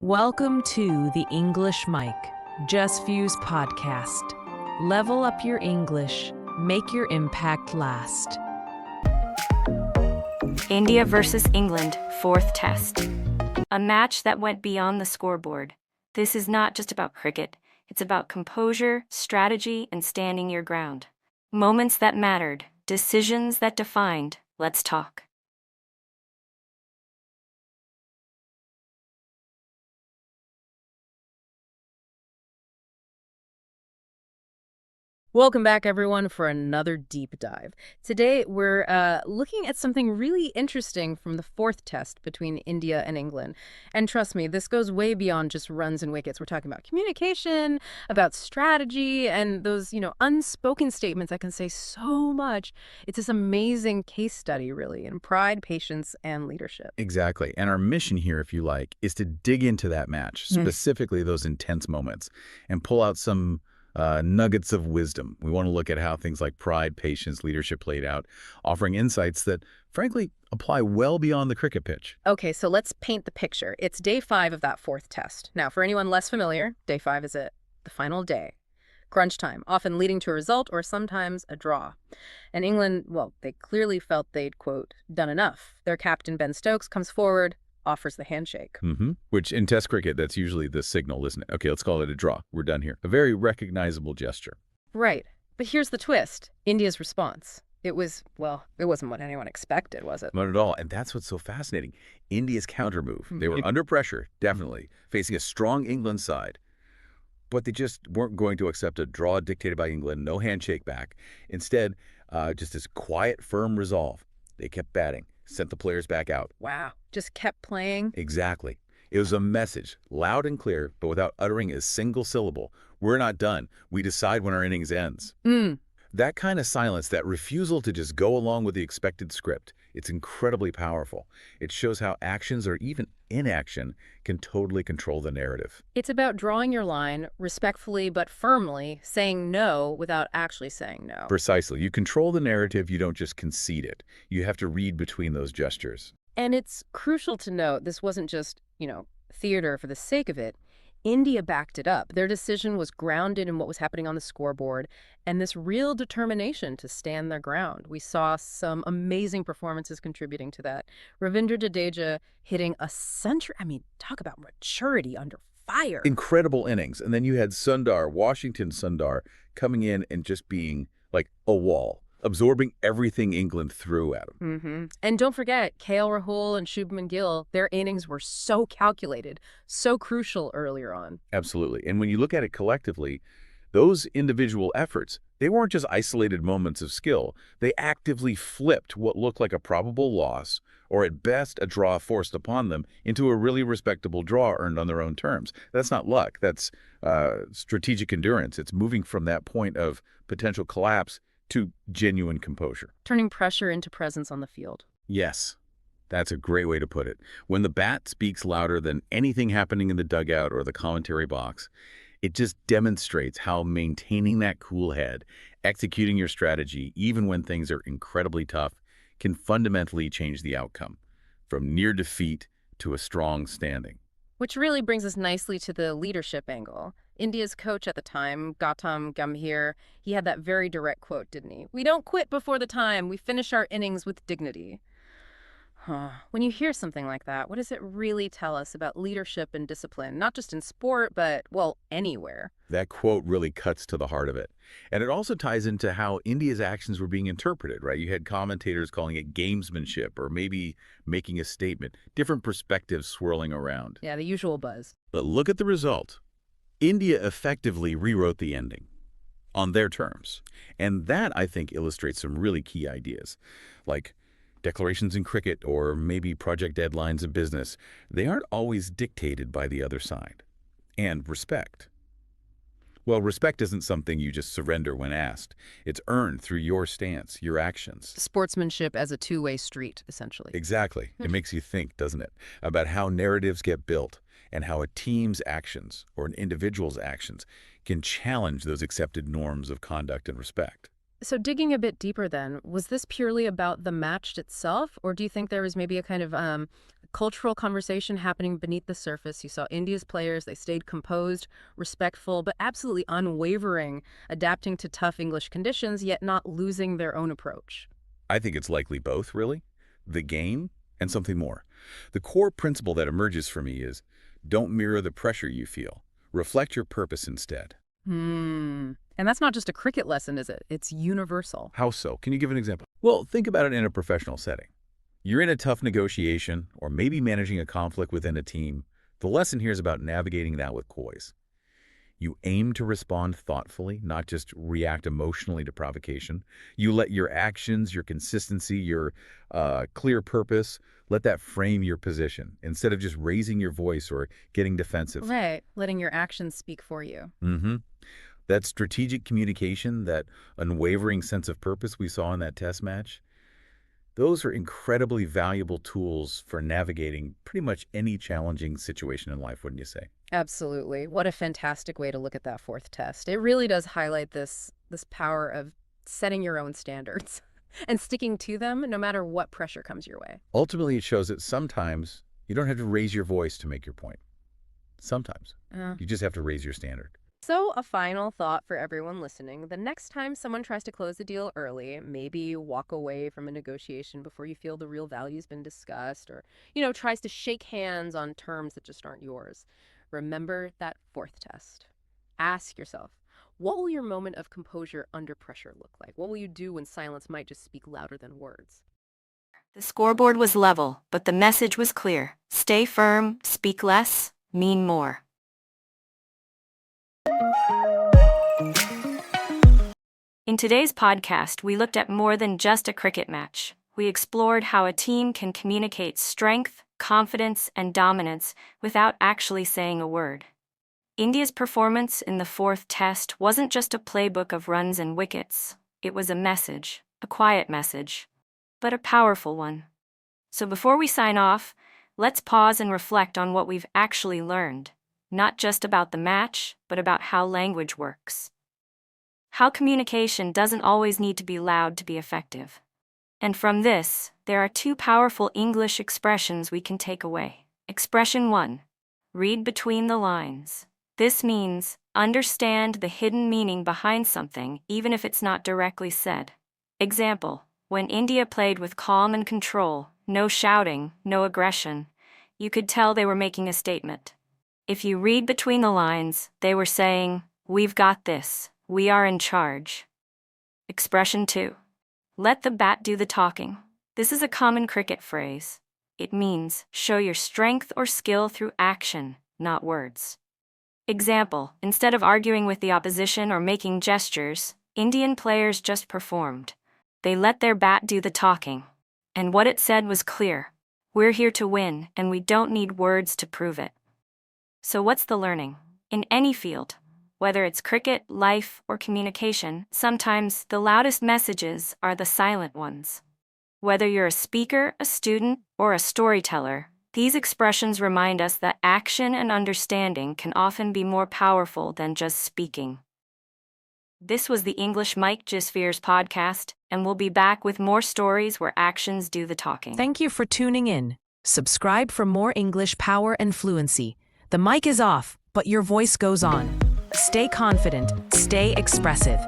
Welcome to the English Mic, Podcast. Level up your English, make your impact last. India versus England, fourth test. A match that went beyond the scoreboard. This is not just about cricket. It's about composure, strategy, and standing your ground. Moments that mattered, decisions that defined. Let's talk. Welcome back, everyone, for another deep dive. Today, we're looking at something really interesting from the fourth test between India and England. And trust me, this goes way beyond just runs and wickets. We're talking about communication, about strategy, and those, unspoken statements that can say so much. It's this amazing case study, really, in pride, patience, and leadership. Exactly. And our mission here, if you like, is to dig into that match, specifically those intense moments, and pull out some nuggets of wisdom. We want to look at how things like pride, patience, leadership played out, offering insights that, frankly, apply well beyond the cricket pitch. Okay, so let's paint the picture. It's day 5 of that fourth test. Now, for anyone less familiar, day 5 is the final day. Crunch time, often leading to a result or sometimes a draw. And England, well, they clearly felt they'd, quote, done enough. Their captain, Ben Stokes, comes forward, offers the handshake. Which in Test cricket, that's usually the signal, isn't it? Okay, let's call it a draw. We're done here. A very recognizable gesture. Right. But here's the twist. India's response. It wasn't what anyone expected, was it? Not at all. And that's what's so fascinating. India's counter move. They were under pressure, definitely, facing a strong England side. But they just weren't going to accept a draw dictated by England, no handshake back. Instead, just this quiet, firm resolve. They kept batting, sent the players back out. Wow. Just kept playing? Exactly. It was a message, loud and clear, but without uttering a single syllable. We're not done. We decide when our innings ends. That kind of silence, that refusal to just go along with the expected script, it's incredibly powerful. It shows how actions or even inaction can totally control the narrative. It's about drawing your line respectfully but firmly, saying no without actually saying no. Precisely. You control the narrative, you don't just concede it. You have to read between those gestures. And it's crucial to note this wasn't just, theater for the sake of it. India backed it up. Their decision was grounded in what was happening on the scoreboard and this real determination to stand their ground. We saw some amazing performances contributing to that. Ravindra Jadeja hitting a century. Talk about maturity under fire. Incredible innings. And then you had Washington Sundar, coming in and just being like a wall, absorbing everything England threw at him. And don't forget, KL Rahul and Shubman Gill, their innings were so calculated, so crucial earlier on. Absolutely. And when you look at it collectively, those individual efforts, they weren't just isolated moments of skill. They actively flipped what looked like a probable loss, or at best a draw forced upon them, into a really respectable draw earned on their own terms. That's not luck. That's strategic endurance. It's moving from that point of potential collapse to genuine composure. Turning pressure into presence on the field. Yes, that's a great way to put it. When the bat speaks louder than anything happening in the dugout or the commentary box, it just demonstrates how maintaining that cool head, executing your strategy, even when things are incredibly tough, can fundamentally change the outcome, from near defeat to a strong standing. Which really brings us nicely to the leadership angle. India's coach at the time, Gautam Gambhir, he had that very direct quote, didn't he? "We don't quit before the time. We finish our innings with dignity." When you hear something like that, what does it really tell us about leadership and discipline? Not just in sport, but, anywhere. That quote really cuts to the heart of it. And it also ties into how India's actions were being interpreted, right? You had commentators calling it gamesmanship or maybe making a statement, different perspectives swirling around. Yeah, the usual buzz. But look at the result. India effectively rewrote the ending on their terms. And that, I think, illustrates some really key ideas, like declarations in cricket or maybe project deadlines in business. They aren't always dictated by the other side. And respect. Well, respect isn't something you just surrender when asked. It's earned through your stance, your actions. Sportsmanship as a two-way street, essentially. Exactly. It makes you think, doesn't it, about how narratives get built and how a team's actions or an individual's actions can challenge those accepted norms of conduct and respect. So digging a bit deeper then, was this purely about the match itself, or do you think there was maybe a kind of cultural conversation happening beneath the surface. You saw India's players, they stayed composed, respectful, but absolutely unwavering, adapting to tough English conditions, yet not losing their own approach. I think it's likely both, really. The game and something more. The core principle that emerges for me is don't mirror the pressure you feel. Reflect your purpose instead. And that's not just a cricket lesson, is it? It's universal. How so? Can you give an example? Well, think about it in a professional setting. You're in a tough negotiation or maybe managing a conflict within a team. The lesson here is about navigating that with poise. You aim to respond thoughtfully, not just react emotionally to provocation. You let your actions, your consistency, your clear purpose, let that frame your position instead of just raising your voice or getting defensive. Right, letting your actions speak for you. That strategic communication, that unwavering sense of purpose we saw in that test match, those are incredibly valuable tools for navigating pretty much any challenging situation in life, wouldn't you say? Absolutely. What a fantastic way to look at that fourth test. It really does highlight this power of setting your own standards and sticking to them no matter what pressure comes your way. Ultimately, it shows that sometimes you don't have to raise your voice to make your point. Sometimes. You just have to raise your standard. So, a final thought for everyone listening. The next time someone tries to close the deal early, maybe walk away from a negotiation before you feel the real value's been discussed, or, tries to shake hands on terms that just aren't yours. Remember that fourth test. Ask yourself, what will your moment of composure under pressure look like? What will you do when silence might just speak louder than words? The scoreboard was level, but the message was clear. Stay firm, speak less, mean more. In today's podcast, we looked at more than just a cricket match. We explored how a team can communicate strength, confidence, and dominance without actually saying a word. India's performance in the fourth test wasn't just a playbook of runs and wickets. It was a message, a quiet message, but a powerful one. So before we sign off, let's pause and reflect on what we've actually learned, not just about the match, but about how language works. How communication doesn't always need to be loud to be effective. And from this, there are two powerful English expressions we can take away. Expression 1. Read between the lines. This means understand the hidden meaning behind something, even if it's not directly said. Example, when India played with calm and control, no shouting, no aggression, you could tell they were making a statement. If you read between the lines, they were saying, "We've got this. We are in charge." Expression 2. Let the bat do the talking. This is a common cricket phrase. It means show your strength or skill through action, not words. Example, instead of arguing with the opposition or making gestures, Indian players just performed. They let their bat do the talking. And what it said was clear. We're here to win, and we don't need words to prove it. So what's the learning? In any field, whether it's cricket, life, or communication, sometimes the loudest messages are the silent ones. Whether you're a speaker, a student, or a storyteller, these expressions remind us that action and understanding can often be more powerful than just speaking. This was the EnglishMicjasveer'spodacast, and we'll be back with more stories where actions do the talking. Thank you for tuning in. Subscribe for more English power and fluency. The mic is off, but your voice goes on. Stay confident, stay expressive.